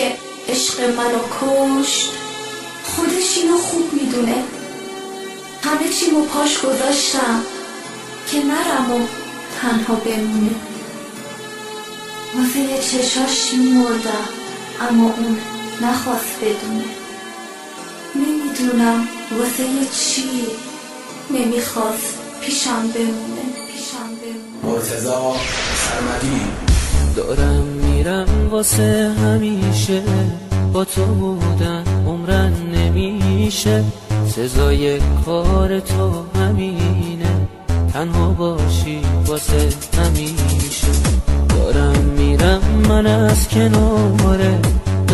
که عشق منو کشت خودش اینو خوب میدونه. همه چیمو پاش گذاشتم که نرم و تنها بمونه. واسه چشاش میمردم اما اون نخواست بدونه. نمیدونم واسه چی نمیخواست پیشم بمونه. مرتضی سرمدی. دارم میرم واسه همیشه، با تو بودن عمرن نمیشه. سزای کار تو همینه، تنها باشی واسه همیشه. دارم میرم من از کناره،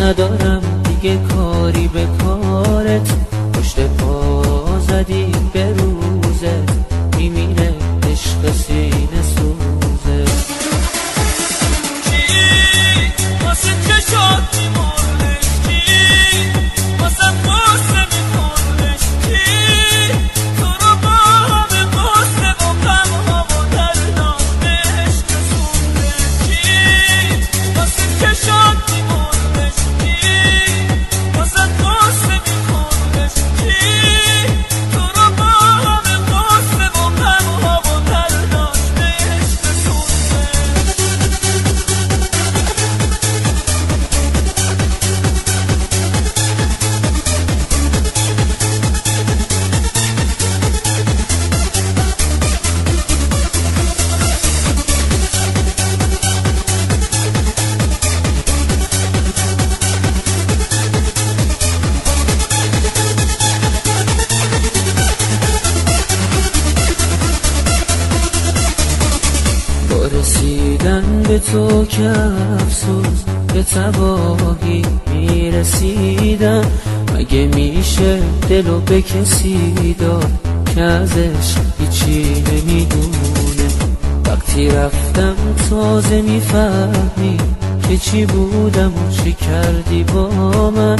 ندارم دیگه کاری به کارت. پشت پا زدی به روزه، میمیره عشق سینه سوزه. کی واسه چشات میمردش، کی واسه قصه میخوردش، کی تو رو با همه قصه و غمها و دردان به عشق سونده. کی واسه چشات میمردش، کی واسه قصه میخوردش، کی تو رو با همه قصه و غمها و دردان به عشق سونده. رسیدن به تو که افسوس به تباهی میرسیدم. مگه میشه دلو به کسی داد که ازش هیچی نمیدونه؟ وقتی رفتم تازه میفهمی که چی بودم و چی کردی با من.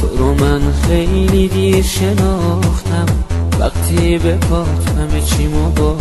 تو رو من خیلی دیر شناختم، وقتی به پات همه چیمو با